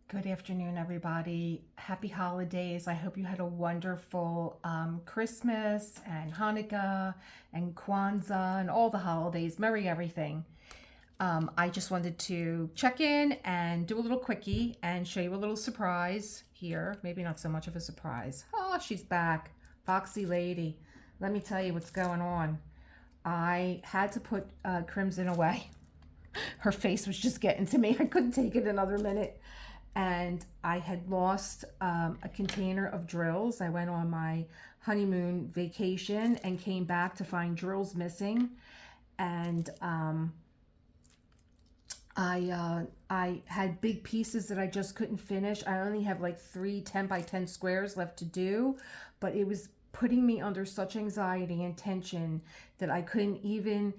Good afternoon, everybody. Happy holidays. I hope you had a wonderful Christmas and Hanukkah and Kwanzaa and all the holidays. Merry everything. I just wanted to check in and do a little quickie and show you a little surprise here. Maybe not so much of a surprise. Oh, she's back. Foxy lady. Let me tell you what's going on. I had to put Crimson away. Her face was just getting to me. I couldn't take it another minute. And I had lost a container of drills. I went on my honeymoon vacation and came back to find drills missing. And I had big pieces that I just couldn't finish. I only have like 3 10 by 10 squares left to do, but it was putting me under such anxiety and tension that I couldn't even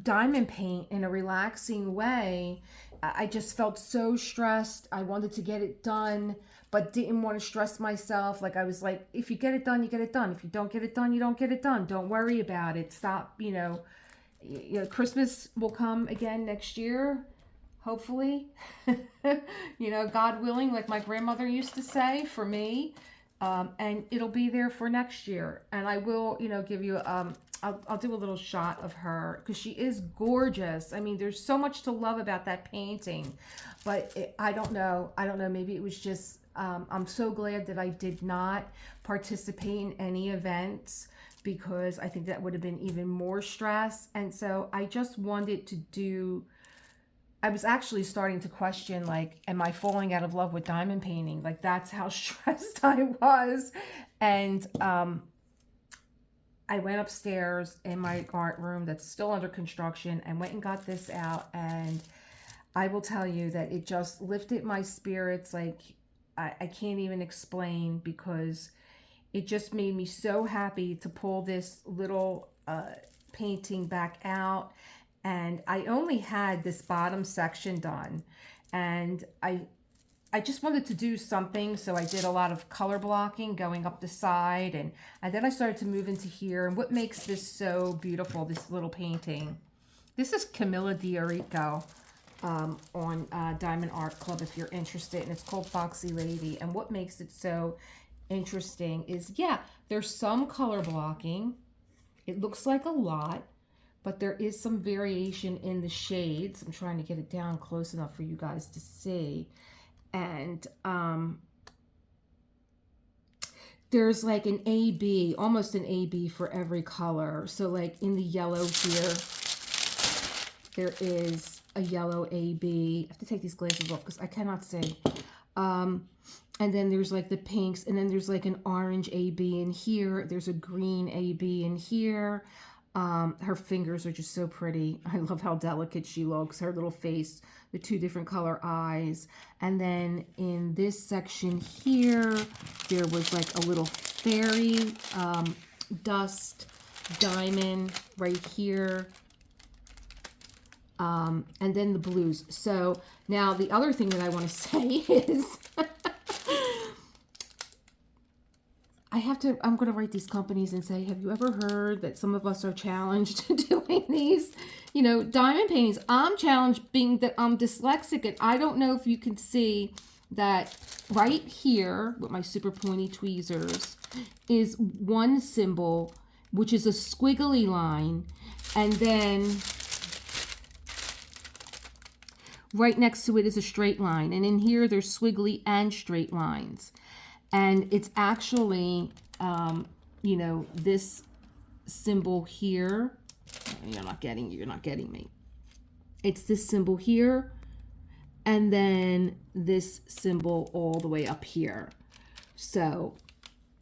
diamond paint in a relaxing way. I just felt so stressed. I wanted to get it done, but didn't want to stress myself. Like I was like, if you get it done, you get it done. If you don't get it done, you don't get it done. Don't worry about it. Stop, Christmas will come again next year, hopefully. God willing, like my grandmother used to say for me. And it'll be there for next year. And I will, give you I'll do a little shot of her because she is gorgeous. I mean, there's so much to love about that painting, but I don't know. Maybe it was just, I'm so glad that I did not participate in any events because I think that would have been even more stress. And so I just wanted to do, I was actually starting to question, like, am I falling out of love with diamond painting? Like, that's how stressed I was. And, I went upstairs in my art room that's still under construction and went and got this out. And I will tell you that it just lifted my spirits. Like I can't even explain because it just made me so happy to pull this little painting back out. And I only had this bottom section done. And I just wanted to do something, so I did a lot of color blocking going up the side, and then I started to move into here. And what makes this so beautiful, this little painting, this is Camilla Diorico on Diamond Art Club if you're interested, and it's called Foxy Lady. And what makes it so interesting is, yeah, there's some color blocking. It looks like a lot, but there is some variation in the shades. I'm trying to get it down close enough for you guys to see. And there's like an AB, almost an AB for every color. So like in the yellow here, there is a yellow AB. I have to take these glasses off because I cannot see. And then there's like the pinks, and then there's like an orange AB in here. There's a green AB in here. Her fingers are just so pretty. I love how delicate she looks. Her little face, the 2 different color eyes. And then in this section here, there was like a little fairy dust diamond right here. And then the blues. So now the other thing that I want to say is I'm going to write these companies and say, have you ever heard that some of us are challenged doing these, diamond paintings? I'm challenged being that I'm dyslexic, and I don't know if you can see that right here with my super pointy tweezers is one symbol, which is a squiggly line. And then right next to it is a straight line. And in here, there's squiggly and straight lines. And it's actually, this symbol here. You're not getting me. It's this symbol here. And then this symbol all the way up here. So,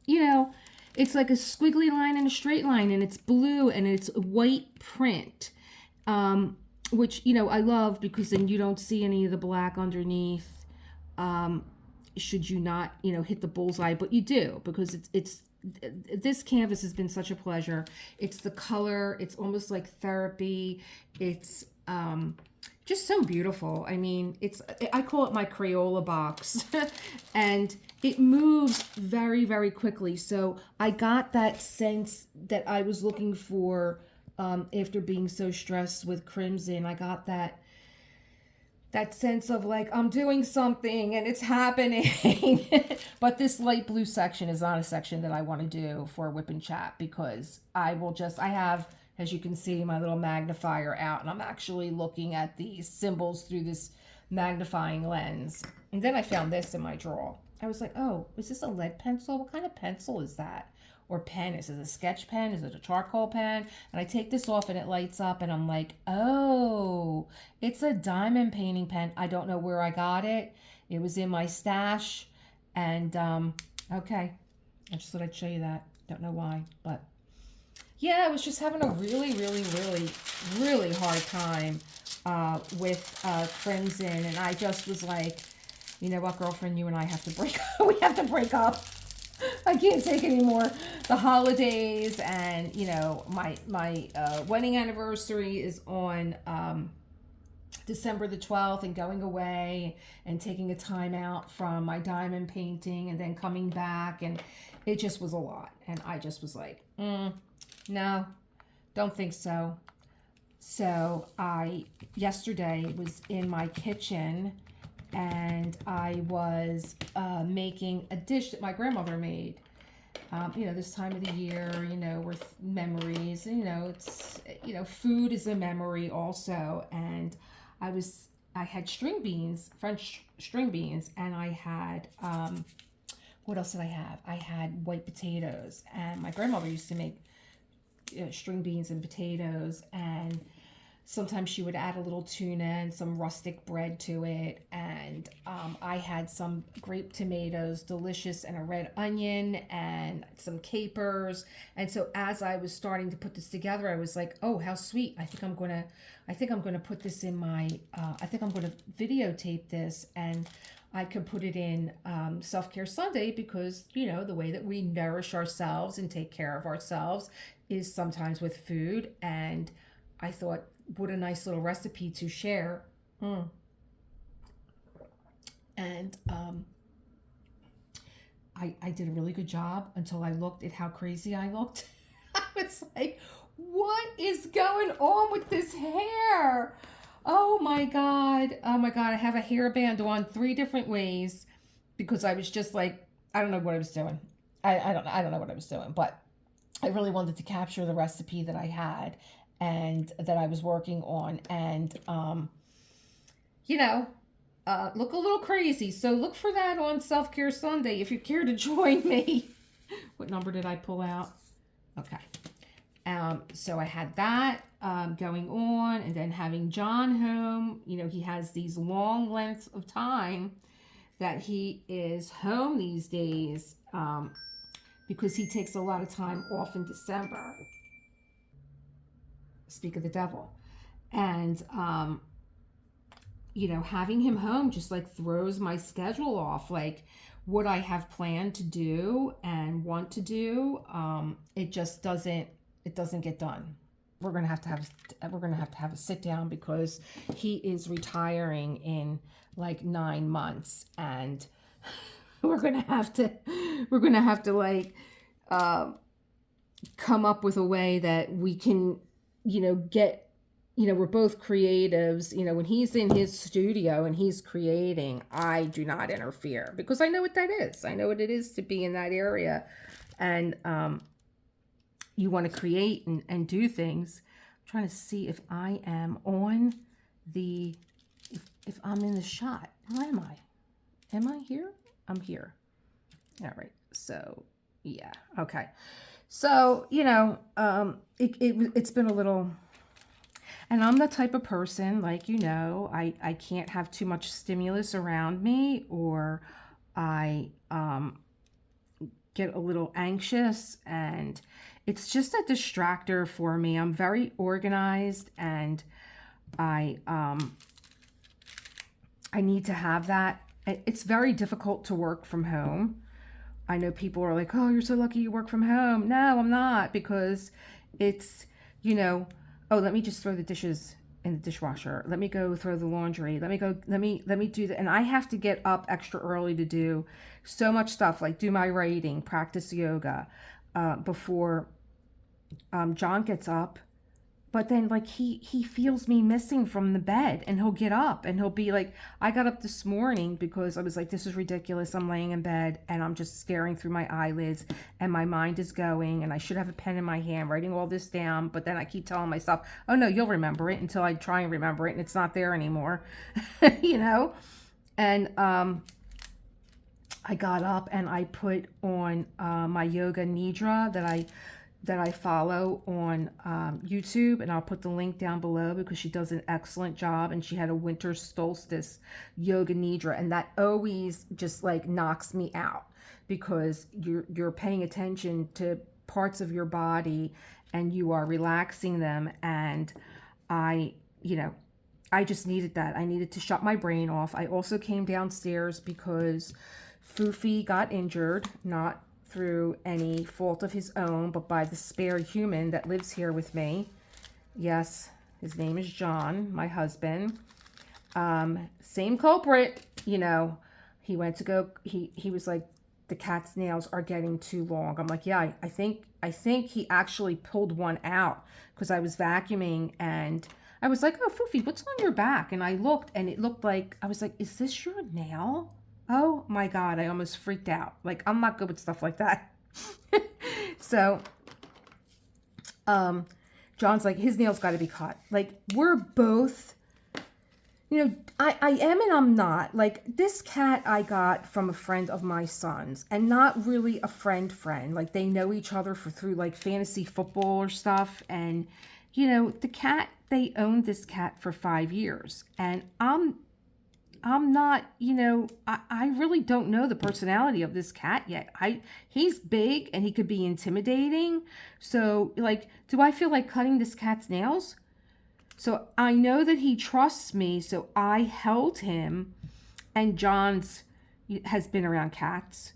it's like a squiggly line and a straight line. And it's blue and it's white print. Which, I love because then you don't see any of the black underneath. Should you not, hit the bullseye, but you do, because it's this canvas has been such a pleasure. It's the color, it's almost like therapy. It's just so beautiful. I mean, I call it my Crayola box and it moves very, very quickly. So I got that sense that I was looking for after being so stressed with Crimson. I got that that sense of like I'm doing something and it's happening. But this light blue section is not a section that I want to do for whip and chat, because I have, as you can see, my little magnifier out, and I'm actually looking at these symbols through this magnifying lens. And then I found this in my drawer. I was like, oh, is this a lead pencil? What kind of pencil is that? Or pen? Is it a sketch pen? Is it a charcoal pen? And I take this off and it lights up, and I'm like, oh, it's a diamond painting pen. I don't know where I got it. It was in my stash. And okay, I just thought I'd show you that. Don't know why, but yeah, I was just having a really, really, really, really hard time with Crimson. And I just was like, you know what, girlfriend, you and I have to break up. We have to break up. I can't take anymore. The holidays, and you know, my wedding anniversary is on December the 12th, and going away and taking a time out from my diamond painting and then coming back, and it just was a lot. And I just was like, no, don't think so. So I yesterday was in my kitchen, and I was making a dish that my grandmother made. You know, this time of the year, you know, with memories, you know, it's, you know, food is a memory also. And I had string beans, French string beans, and I had, what else did I have? I had white potatoes, and my grandmother used to make string beans and potatoes, and sometimes she would add a little tuna and some rustic bread to it. And I had some grape tomatoes, delicious, and a red onion and some capers. And so as I was starting to put this together, I was like, oh, how sweet. I think I'm gonna put this in my, I think I'm gonna videotape this, and I could put it in Self-Care Sunday, because, you know, the way that we nourish ourselves and take care of ourselves is sometimes with food. And I thought, what a nice little recipe to share. And I did a really good job until I looked at how crazy I looked. I was like, what is going on with this hair? Oh my God. Oh my God. I have a hairband on 3 different ways, because I was just like, I don't know what I was doing. I don't know what I was doing, but I really wanted to capture the recipe that I had and that I was working on. And, you know, look a little crazy. So look for that on Self-Care Sunday if you care to join me. What number did I pull out? Okay. So I had that going on, and then having John home. You know, he has these long lengths of time that he is home these days, because he takes a lot of time off in December. Speak of the devil. And you know, having him home just like throws my schedule off. Like what I have planned to do and want to do, it just doesn't get done. We're gonna have to have a sit down, because he is retiring in like 9 months, and we're gonna have to like come up with a way that we can, you know, get, you know, we're both creatives. You know, when he's in his studio and he's creating, I do not interfere, because I know what that is. I know what it is to be in that area. And you want to create and do things. I'm trying to see if I am on the, if I'm in the shot. Where am I? Am I here? I'm here. All right. So, yeah. Okay. So, you know, it's been a little, and I'm the type of person, like, you know, I can't have too much stimulus around me, or I get a little anxious, and it's just a distractor for me. I'm very organized, and I need to have that. It's very difficult to work from home. I know people are like, oh, you're so lucky you work from home. No, I'm not, because it's, you know, oh, let me just throw the dishes in the dishwasher. Let me go throw the laundry. Let me do that. And I have to get up extra early to do so much stuff, like do my writing, practice yoga, before John gets up, but then like he feels me missing from the bed, and he'll get up and he'll be like, I got up this morning because I was like, this is ridiculous. I'm laying in bed and I'm just staring through my eyelids and my mind is going, and I should have a pen in my hand writing all this down, but then I keep telling myself, oh no, you'll remember it, until I try and remember it and it's not there anymore. You know. And I got up and I put on my yoga nidra that I follow on YouTube, and I'll put the link down below because she does an excellent job, and she had a winter solstice yoga nidra, and that always just like knocks me out because you're paying attention to parts of your body and you are relaxing them. And I just needed that. I needed to shut my brain off. I also came downstairs because Foofi got injured, not through any fault of his own, but by the spare human that lives here with me. Yes, his name is John, my husband. Same culprit, you know. He went to go, he was like, the cat's nails are getting too long. I'm like, yeah, I think he actually pulled one out because I was vacuuming and I was like, oh, Foofi, what's on your back? And I looked and it looked like, I was like, is this your nail? Oh my God, I almost freaked out. Like, I'm not good with stuff like that. So, John's like, his nails got to be cut. Like, we're both, you know, I am and I'm not. Like, this cat I got from a friend of my son's, and not really a friend. Like, they know each other through like fantasy football or stuff. And, you know, the cat, they owned this cat for 5 years. And I'm not, you know, I really don't know the personality of this cat yet. He's big and he could be intimidating. So like, do I feel like cutting this cat's nails? So I know that he trusts me. So I held him, and John's has been around cats.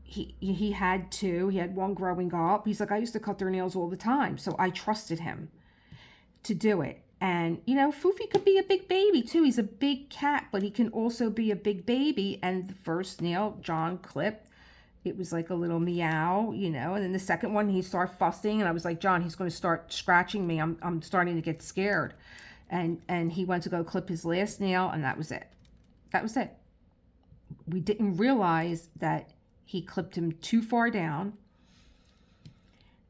He had two. He had one growing up. He's like, I used to cut their nails all the time. So I trusted him to do it. And, you know, Foofi could be a big baby too. He's a big cat, but he can also be a big baby. And the first nail John clipped, it was like a little meow, you know. And then the second one, he started fussing. And I was like, John, he's going to start scratching me. I'm starting to get scared. And he went to go clip his last nail, and that was it. That was it. We didn't realize that he clipped him too far down.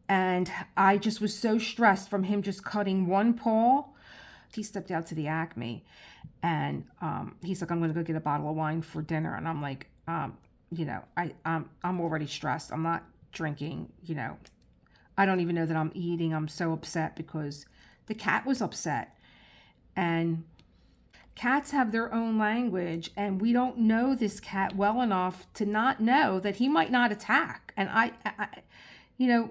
And I just was so stressed from him just cutting one paw. He stepped out to the Acme, and he's like, I'm going to go get a bottle of wine for dinner. And I'm like, you know, I'm already stressed. I'm not drinking, you know. I don't even know that I'm eating. I'm so upset because the cat was upset. And cats have their own language, and we don't know this cat well enough to not know that he might not attack. And I you know,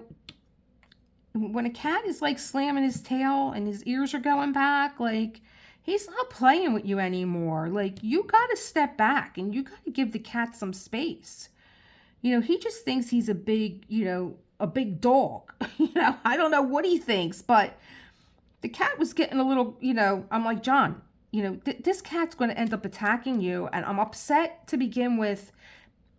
when a cat is like slamming his tail and his ears are going back, like, he's not playing with you anymore. Like, you got to step back and you got to give the cat some space. You know, he just thinks he's a big, you know, a big dog. You know, I don't know what he thinks, but the cat was getting a little, you know, I'm like, John, you know, this cat's going to end up attacking you, and I'm upset to begin with.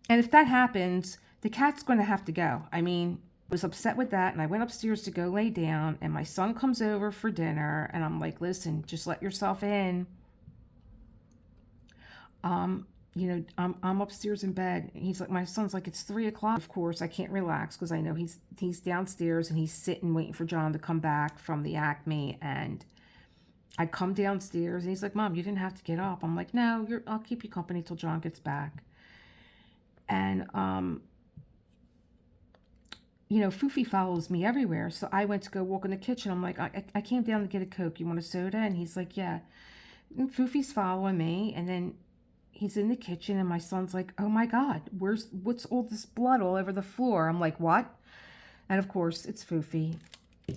And if that happens, the cat's going to have to go. I mean, was upset with that, and I went upstairs to go lay down, and my son comes over for dinner, and I'm like, listen, just let yourself in. You know, I'm upstairs in bed. He's like, my son's like, it's 3 o'clock. Of course, I can't relax because I know he's downstairs, and he's sitting waiting for John to come back from the Acme. And I come downstairs, and he's like, Mom, you didn't have to get up. I'm like, no, I'll keep you company till John gets back. And you know, Foofi follows me everywhere. So I went to go walk in the kitchen. I'm like, I came down to get a Coke. You want a soda? And he's like, yeah. And Foofi's following me. And then he's in the kitchen, and my son's like, oh my God, what's all this blood all over the floor? I'm like, what? And of course, it's Foofi.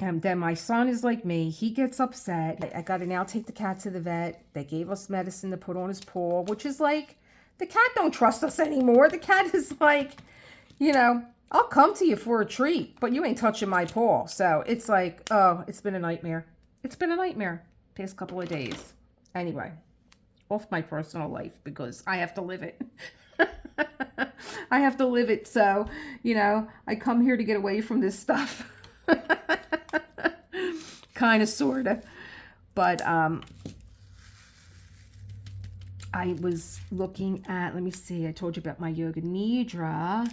And then my son is like me. He gets upset. I got to now take the cat to the vet. They gave us medicine to put on his paw, which is like, the cat don't trust us anymore. The cat is like, you know, I'll come to you for a treat, but you ain't touching my paw. So it's like, oh, it's been a nightmare. It's been a nightmare past couple of days. Anyway, off my personal life because I have to live it. I have to live it. So, you know, I come here to get away from this stuff. kind of, sort of. But I was looking at, let me see, I told you about my yoga nidra,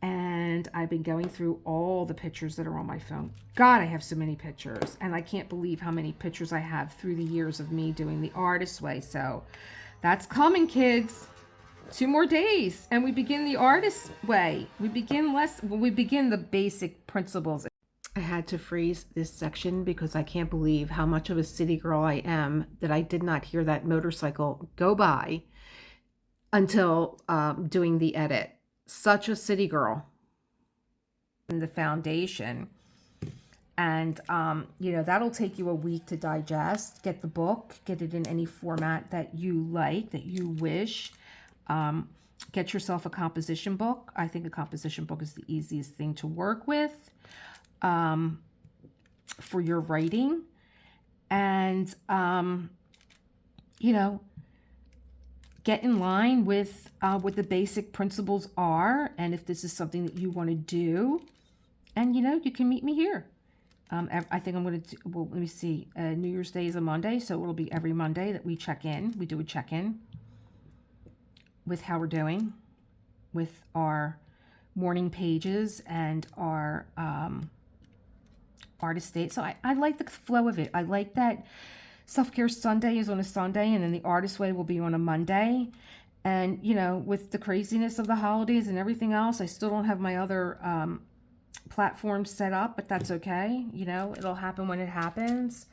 and I've been going through all the pictures that are on my phone. God, I have so many pictures, and I can't believe how many pictures I have through the years of me doing the artist way. So that's coming, kids. 2 more days, and we begin the artist way. We begin the basic principles. I had to freeze this section because I can't believe how much of a city girl I am that I did not hear that motorcycle go by until doing the edit. Such a city girl. In the foundation. And, you know, that'll take you a week to digest. Get the book. Get it in any format that you like, that you wish. Get yourself a composition book. I think a composition book is the easiest thing to work with for your writing. And, you know, get in line with what the basic principles are. And if this is something that you want to do, and, you know, you can meet me here. I think I'm going to, well, let me see. New Year's Day is a Monday, so it'll be every Monday that we check in. We do a check-in with how we're doing with our morning pages and our artist date. So I like the flow of it. I like that Self-Care Sunday is on a Sunday, and then the Artist Way will be on a Monday. And, you know, with the craziness of the holidays and everything else, I still don't have my other platforms set up, but that's okay. You know, it'll happen when it happens.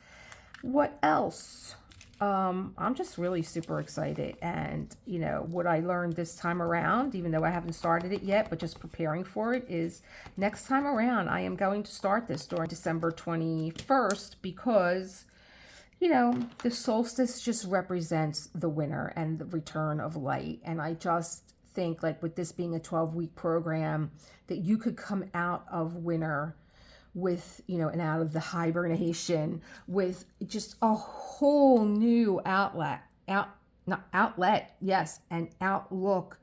What else? I'm just really super excited. And, you know, what I learned this time around, even though I haven't started it yet, but just preparing for it, is next time around, I am going to start this during December 21st because, you know, the solstice just represents the winter and the return of light. And I just think, like, with this being a 12-week program, that you could come out of winter with, you know, and out of the hibernation with just a whole new outlet, yes, an outlook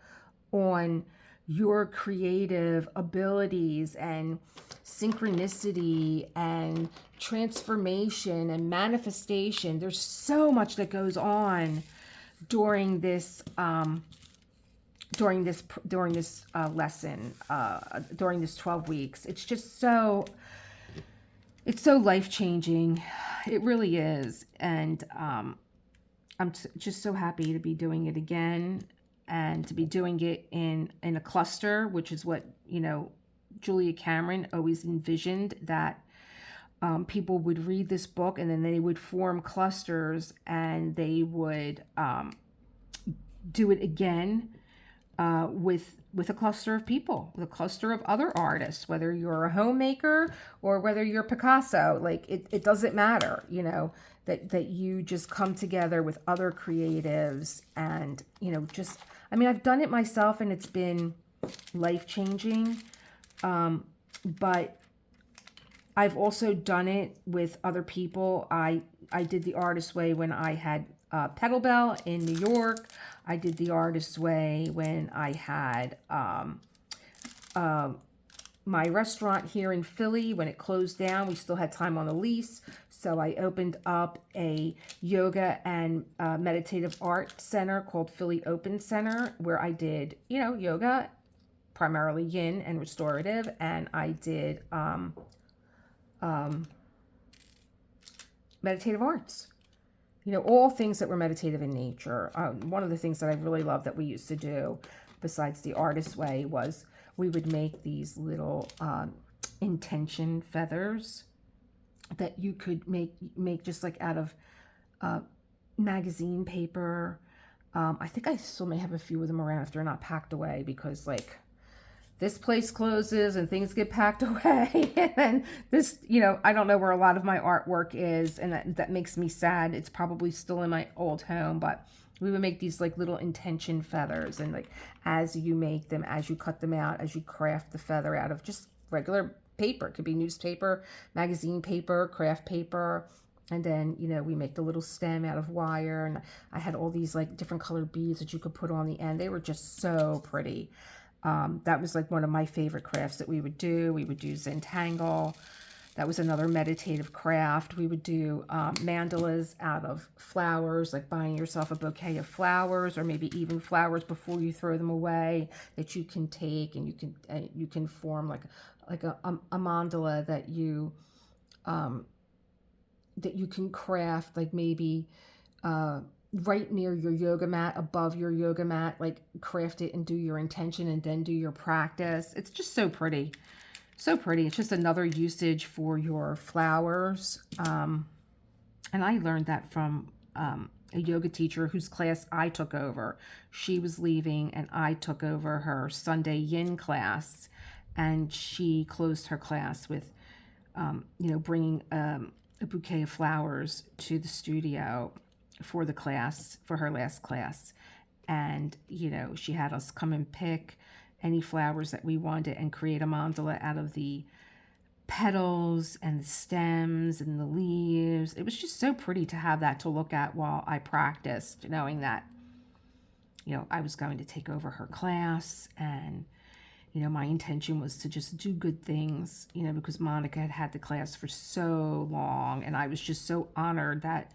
on your creative abilities and synchronicity and transformation and manifestation. There's so much that goes on during this lesson, during this 12 weeks. It's just so, it's so life-changing. It really is. And I'm just so happy to be doing it again, and to be doing it in a cluster, which is what, you know, Julia Cameron always envisioned, that people would read this book and then they would form clusters, and they would do it again with a cluster of people, with a cluster of other artists, whether you're a homemaker or whether you're Picasso. Like, it doesn't matter, you know, that you just come together with other creatives. And, you know, just, I mean, I've done it myself and it's been life-changing, but I've also done it with other people. I did the Artist Way when I had Pedal Bell in New York. I did the Artist Way when I had my restaurant here in Philly. When it closed down, we still had time on the lease. So I opened up a yoga and meditative art center called Philly Open Center, where I did, you know, yoga, primarily yin and restorative. And I did meditative arts. You know, all things that were meditative in nature. One of the things that I really loved that we used to do, besides the Artist Way, was we would make these little intention feathers that you could make just like out of magazine paper. I think I still may have a few of them around if they're not packed away, because, like, this place closes and things get packed away. And then this, you know, I don't know where a lot of my artwork is, and that makes me sad. It's probably still in my old home, but we would make these like little intention feathers. And like, as you make them, as you cut them out, as you craft the feather out of just regular paper, it could be newspaper, magazine paper, craft paper. And then, you know, we make the little stem out of wire. And I had all these like different colored beads that you could put on the end. They were just so pretty. That was like one of my favorite crafts that we would do. We would do Zentangle. That was another meditative craft. We would do mandalas out of flowers, like buying yourself a bouquet of flowers, or maybe even flowers before you throw them away that you can take, and you can form like a mandala that you can craft, like maybe right near your yoga mat, above your yoga mat, like craft it and do your intention and then do your practice. It's just so pretty. So pretty. It's just another usage for your flowers. And I learned that from a yoga teacher whose class I took over. She was leaving and I took over her Sunday yin class. And she closed her class with, bringing a bouquet of flowers to the studio for the class, for her last class. And, she had us come and pick any flowers that we wanted and create a mandala out of the petals and the stems and the leaves. It was just so pretty to have that to look at while I practiced, knowing that, I was going to take over her class. And, my intention was to just do good things, because Monica had had the class for so long. And I was just so honored that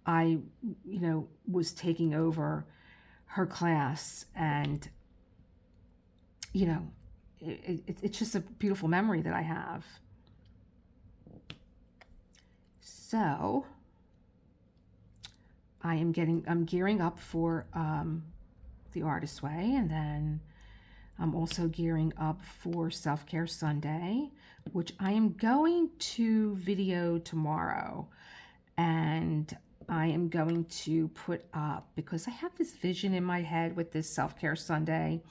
I, was taking over her class. And it's just a beautiful memory that I have. So I'm gearing up for the Artist Way, and then I'm also gearing up for Self-Care Sunday, which I am going to video tomorrow, and I am going to put up, because I have this vision in my head with this Self-Care Sunday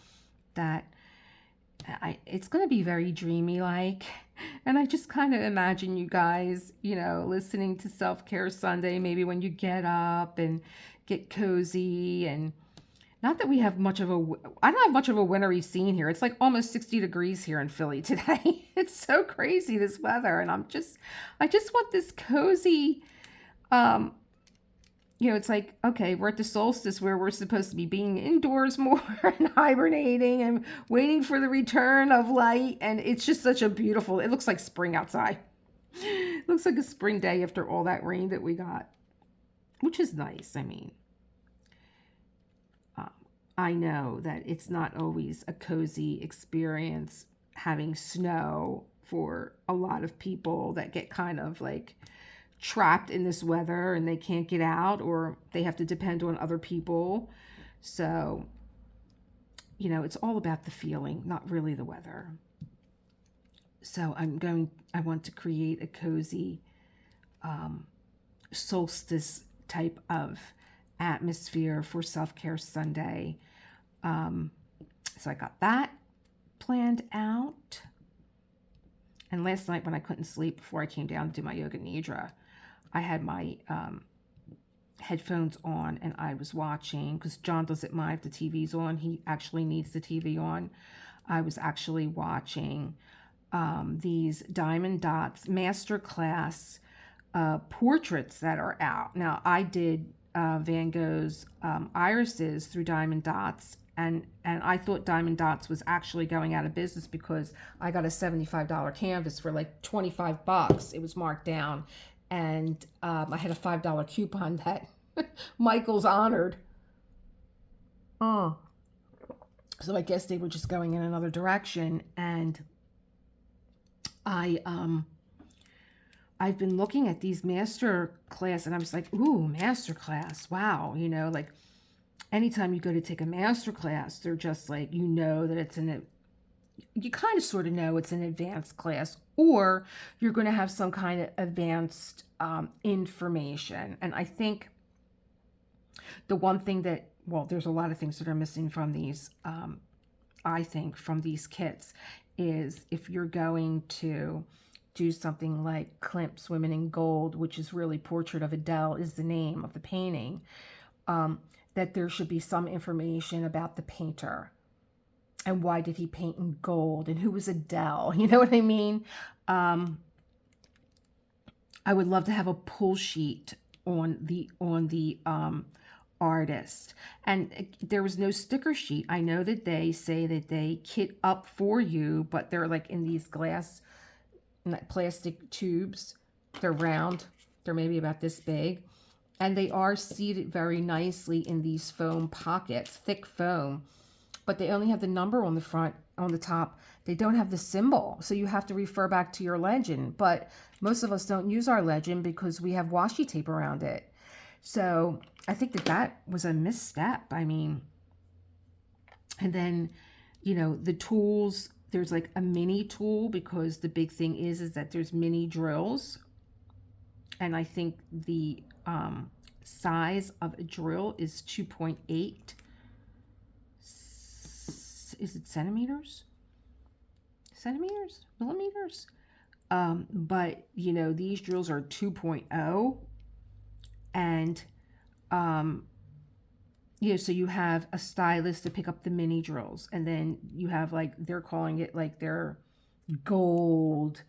that it's going to be very dreamy like, and I just kind of imagine you guys, listening to Self-Care Sunday, maybe when you get up and get cozy. And not that we have I don't have much of a wintry scene here. It's like almost 60 degrees here in Philly today. It's so crazy, this weather. And I just want this cozy, it's like, okay, we're at the solstice where we're supposed to be being indoors more and hibernating and waiting for the return of light. And it's just such a beautiful, it looks like spring outside. It looks like a spring day after all that rain that we got, which is nice. I mean, I know that it's not always a cozy experience having snow for a lot of people that get kind of like trapped in this weather and they can't get out, or they have to depend on other people. So, it's all about the feeling, not really the weather. So I want to create a cozy solstice type of atmosphere for Self-Care Sunday. So I got that planned out. And last night when I couldn't sleep before I came down to do my yoga nidra, I had my headphones on and I was watching, because John doesn't mind if the TV's on. He actually needs the TV on. I was actually watching these Diamond Dots Masterclass portraits that are out. Now, I did Van Gogh's irises through Diamond Dots, and I thought Diamond Dots was actually going out of business because I got a $75 canvas for like $25. It was marked down, and I had a $5 coupon that Michael's honored. Oh, so I guess they were just going in another direction. And I've been looking at these master class, and I was like, ooh, master class. Wow. Like anytime you go to take a master class, they're just like, that you kind of sort of know it's an advanced class, or you're going to have some kind of advanced information. And I think the one thing that, there's a lot of things that are missing from these, I think, from these kits, is if you're going to do something like Klimt's Women in Gold, which is really Portrait of Adele is the name of the painting, that there should be some information about the painter and why did he paint in gold and who was Adele. You know what I mean? I would love to have a pull sheet on the artist. And there was no sticker sheet. I know that they say that they kit up for you, but they're like in these glass plastic tubes. They're round. They're maybe about this big. And they are seated very nicely in these foam pockets, thick foam. But they only have the number on the front, on the top. They don't have the symbol. So you have to refer back to your legend. But most of us don't use our legend because we have washi tape around it. So I think that that was a misstep. I mean, and then, you know, the tools, there's like a mini tool because the big thing is that there's mini drills. And I think the size of a drill is 2.8. Is it centimeters? Centimeters? Millimeters? But, you know, these drills are 2.0. And, you know, so you have a stylus to pick up the mini drills. And then you have, like, they're calling it, like, their gold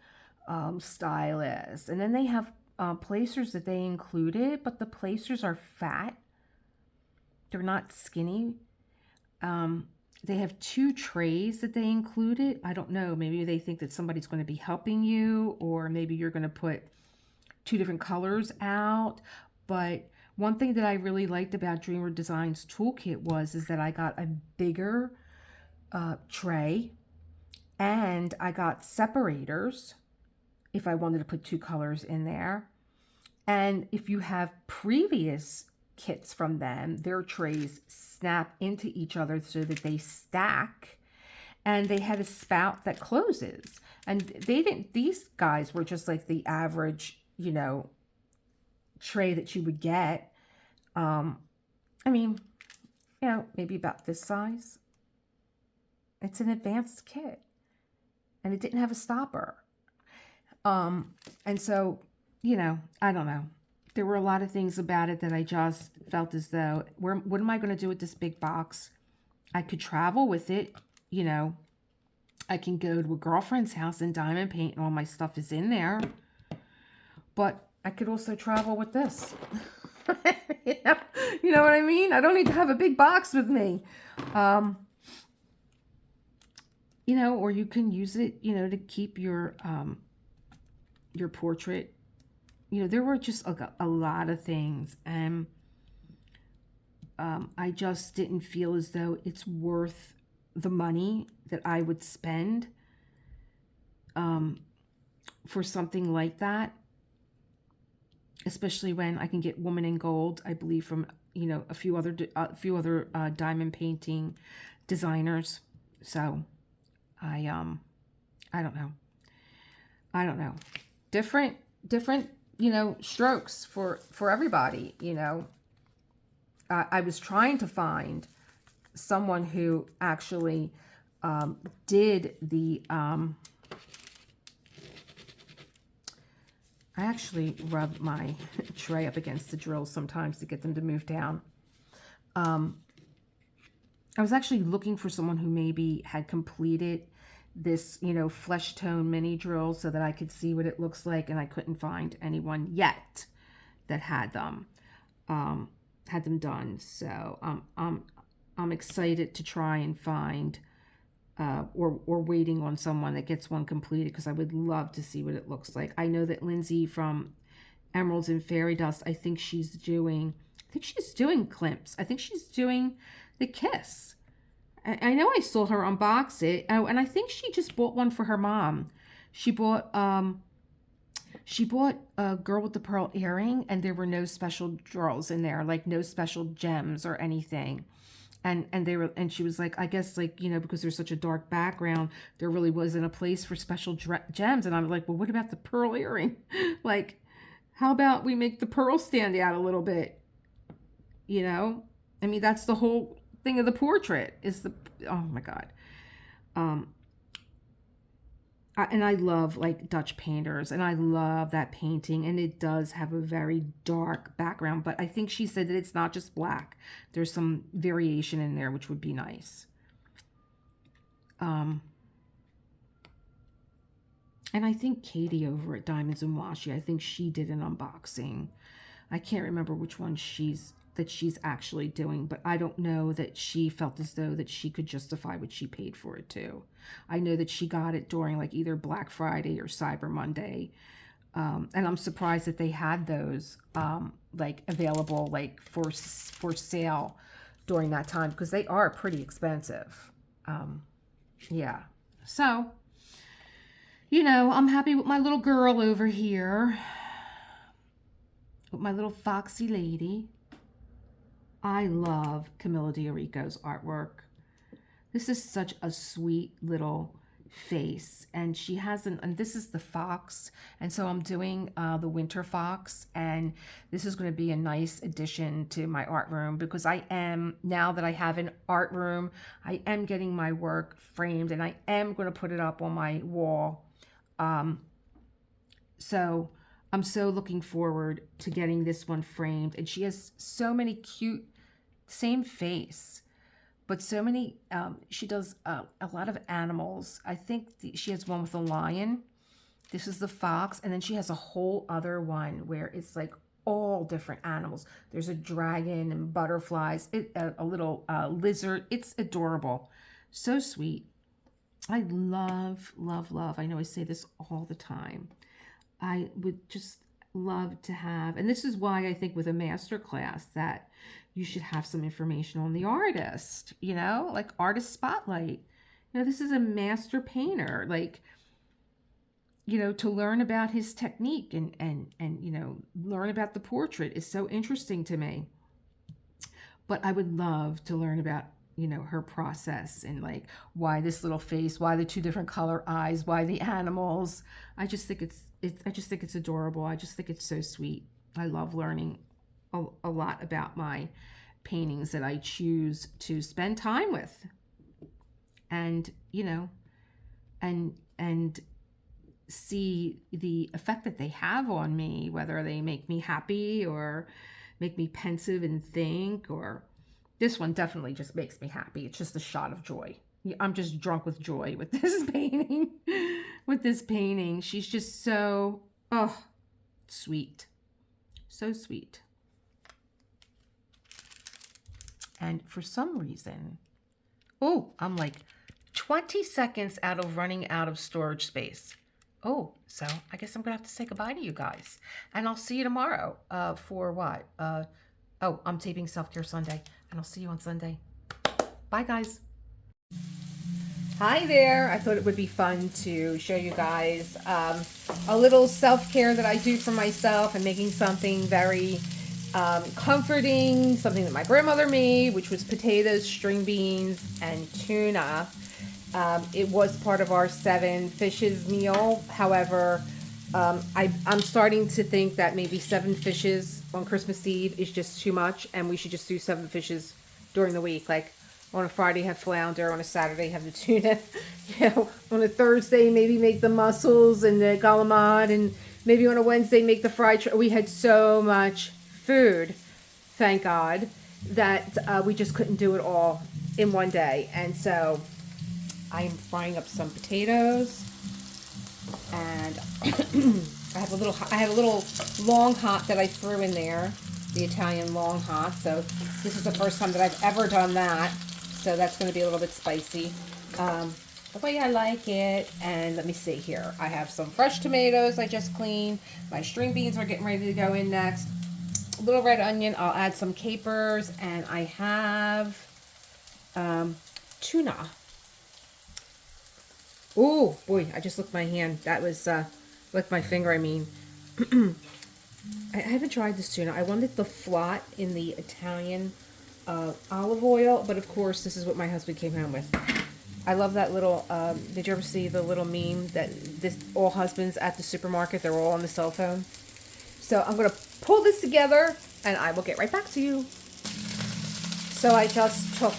stylus. And then they have placers that they included, but the placers are fat. They're not skinny. They have 2 trays that they included. I don't know. Maybe they think that somebody's going to be helping you, or maybe you're going to put 2 different colors out. But one thing that I really liked about Dreamer Designs Toolkit is that I got a bigger tray, and I got separators if I wanted to put 2 colors in there. And if you have previous kits from them, their trays snap into each other so that they stack, and they had a spout that closes. And they didn't, these guys were just like the average, you know, tray that you would get. I mean, you know, maybe about this size. It's an advanced kit, and it didn't have a stopper. And so, you know, I don't know. There were a lot of things about it that I just felt as though, what am I going to do with this big box? I could travel with it, you know. I can go to a girlfriend's house and diamond paint, and all my stuff is in there. But I could also travel with this. You know what I mean? I don't need to have a big box with me. You know, or you can use it, you know, to keep your portrait. You know, there were just a lot of things, and I just didn't feel as though it's worth the money that I would spend for something like that, especially when I can get Woman in Gold, I believe, from, you know, a few other diamond painting designers. So I don't know. Different, you know, strokes for everybody, you know. I was trying to find someone who actually did the, I actually rub my tray up against the drills sometimes to get them to move down. I was actually looking for someone who maybe had completed this, you know, flesh tone mini drill so that I could see what it looks like, and I couldn't find anyone yet that had them done. So I'm excited to try and find or waiting on someone that gets one completed, because I would love to see what it looks like. I know that Lindsay from Emeralds and Fairy Dust, I think she's doing Climps. I think she's doing the Kiss. I know I saw her unbox it. Oh, and I think she just bought one for her mom. She bought a Girl with the Pearl earring, and there were no special drills in there, like no special gems or anything. And she was like, I guess, like, you know, because there's such a dark background, there really wasn't a place for special gems. And I'm like, well, what about the pearl earring? Like, how about we make the pearl stand out a little bit? You know, I mean, that's the whole thing of the portrait, is the, oh my God. And I love, like, Dutch painters, and I love that painting, and it does have a very dark background, but I think she said that it's not just black. There's some variation in there, which would be nice. And I think Katie over at Diamonds and Washi, I think she did an unboxing. I can't remember which one that she's actually doing, but I don't know that she felt as though that she could justify what she paid for it too. I know that she got it during like either Black Friday or Cyber Monday. And I'm surprised that they had those like available like for sale during that time, because they are pretty expensive. Yeah. So, you know, I'm happy with my little girl over here, with my little Foxy lady. I love Camilla D'Arico's artwork. This is such a sweet little face, and she has and this is the fox, and so I'm doing the winter fox, and this is going to be a nice addition to my art room, because I am, now that I have an art room, I am getting my work framed, and I am going to put it up on my wall. So I'm so looking forward to getting this one framed. And she has so many cute, same face, but so many, she does a lot of animals. I think she has one with a lion. This is the fox. And then she has a whole other one where it's like all different animals. There's a dragon and butterflies, a little lizard. It's adorable. So sweet. I love, love, love. I know I say this all the time. I would just love to have, and this is why I think with a master class that you should have some information on the artist, you know, like artist spotlight. You know, this is a master painter, like, you know, to learn about his technique and you know, learn about the portrait is so interesting to me. But I would love to learn about, you know, her process, and like why this little face, why the two different color eyes, why the animals. I just think it's adorable. I just think it's so sweet. I love learning a lot about my paintings that I choose to spend time with, and you know, and see the effect that they have on me, whether they make me happy or make me pensive and think, or this one definitely just makes me happy. It's just a shot of joy. I'm just drunk with joy with this painting. With this painting. She's just so, oh, sweet. So sweet. And for some reason, oh, I'm like 20 seconds out of running out of storage space. Oh, so I guess I'm going to have to say goodbye to you guys. And I'll see you tomorrow for what? Oh, I'm taping Self-Care Sunday. And I'll see you on Sunday. Bye, guys. Hi there. I thought it would be fun to show you guys a little self-care that I do for myself, and making something very comforting, something that my grandmother made, which was potatoes, string beans, and tuna. It was part of our 7 fishes meal. However, I'm starting to think that maybe 7 fishes on Christmas Eve is just too much, and we should just do 7 fishes during the week. Like on a Friday have flounder, on a Saturday have the tuna, you know, on a Thursday maybe make the mussels and the galamad, and maybe on a Wednesday make the fried. We had so much food, thank God, that we just couldn't do it all in one day. And so I'm frying up some potatoes, and I have a little long hot that I threw in there, the Italian long hot. So this is the first time that I've ever done that. So that's going to be a little bit spicy, the way I like it. And let me see here. I have some fresh tomatoes I just cleaned. My string beans are getting ready to go in next. A little red onion. I'll add some capers, and I have tuna. Oh boy, I just licked my hand. That was licked my finger, I mean. I haven't tried this tuna. I wanted the flat in the Italian olive oil, but of course this is what my husband came home with. I love that little, did you ever see the little meme that all husbands at the supermarket, they're all on the cell phone? So I'm going to pull this together, and I will get right back to you. So I just took,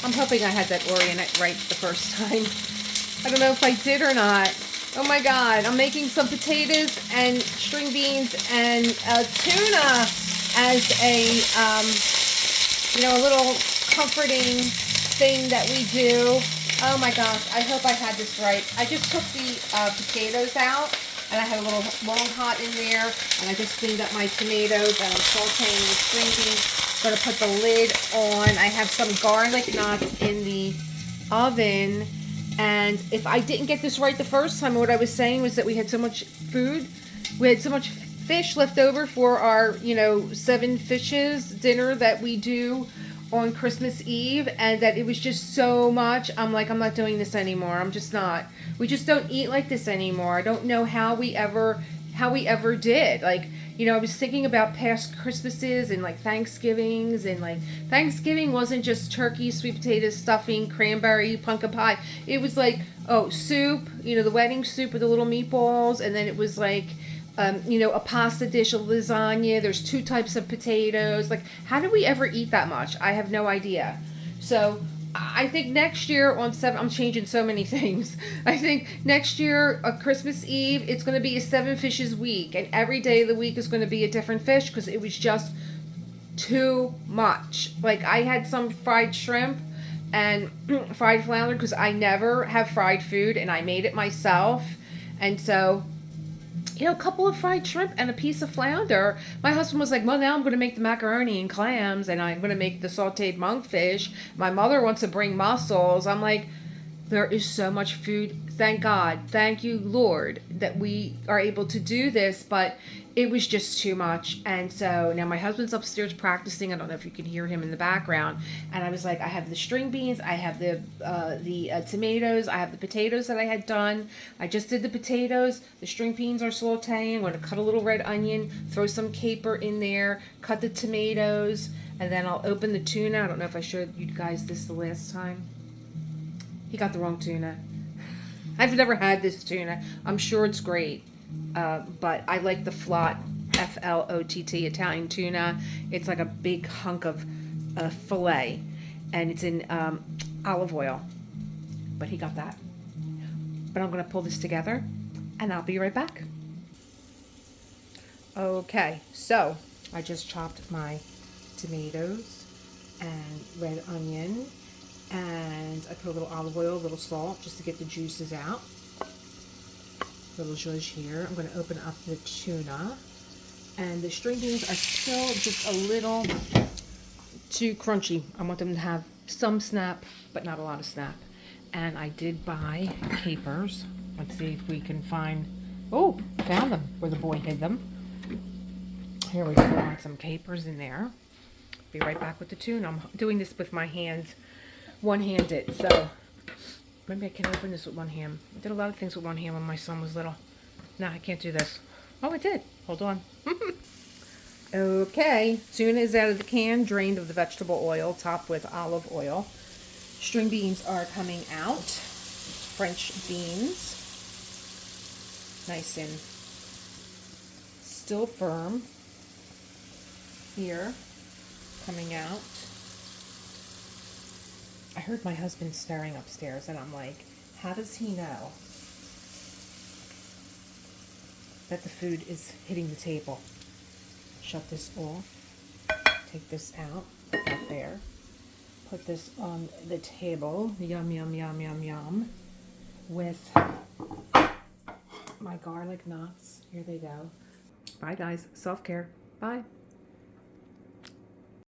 I'm hoping I had that orient right the first time. I don't know if I did or not. Oh my God, I'm making some potatoes and string beans and tuna as a, you know, a little comforting thing that we do. Oh my gosh, I hope I had this right. I just took the potatoes out, And I had a little long hot in there, and I just cleaned up my tomatoes, and I'm sauteing the string beans. Going to put the lid on. I have some garlic knots in the oven, and if I didn't get this right the first time, what I was saying was that we had so much food, we had so much fish left over for our, 7 fishes dinner that we do on Christmas Eve, and that it was just so much. I'm like, I'm not doing this anymore. I'm just not. We just don't eat like this anymore. I don't know how we ever did. Like, I was thinking about past Christmases and like Thanksgivings, and like Thanksgiving wasn't just turkey, sweet potatoes, stuffing, cranberry, pumpkin pie. It was like, soup, the wedding soup with the little meatballs, and then it was like, a pasta dish, a lasagna. There's 2 types of potatoes. Like, how do we ever eat that much? I have no idea. So I think next year on 7, I'm changing so many things. I think next year, Christmas Eve, it's going to be a 7 fishes week. And every day of the week is going to be a different fish, because it was just too much. Like, I had some fried shrimp and fried flounder, because I never have fried food, and I made it myself. And so, a couple of fried shrimp and a piece of flounder. My husband was like, well, now I'm going to make the macaroni and clams, and I'm going to make the sauteed monkfish. My mother wants to bring mussels. I'm like, there is so much food. Thank God. Thank you, Lord, that we are able to do this. But it was just too much. And so now my husband's upstairs practicing. I don't know if you can hear him in the background. And I was like, I have the string beans. I have the tomatoes. I have the potatoes that I had done. I just did the potatoes. The string beans are sauteing. I'm going to cut a little red onion, throw some caper in there, cut the tomatoes, and then I'll open the tuna. I don't know if I showed you guys this the last time. He got the wrong tuna. I've never had this tuna. I'm sure it's great. But I like the flot, F-L-O-T-T, Italian tuna. It's like a big hunk of filet, and it's in olive oil. But he got that. But I'm going to pull this together, and I'll be right back. Okay, so I just chopped my tomatoes and red onion, and I put a little olive oil, a little salt, just to get the juices out. Little zhuzh here. I'm going to open up the tuna, and the string beans are still just a little too crunchy. I want them to have some snap, but not a lot of snap. And I did buy capers. Let's see if we can find, found them where the boy hid them. Here we go. I want some capers in there. Be right back with the tuna. I'm doing this with my hands, one-handed, so maybe I can open this with one hand. I did a lot of things with one hand when my son was little. No, I can't do this. Oh, I did. Hold on. Okay, tuna is out of the can, drained of the vegetable oil, topped with olive oil. String beans are coming out. French beans. Nice and still firm. Here, coming out. I heard my husband stirring upstairs, and I'm like, how does he know that the food is hitting the table? Shut this off. Take this out. Put that there. Put this on the table. Yum, yum, yum, yum, yum. With my garlic knots. Here they go. Bye, guys. Self-care. Bye.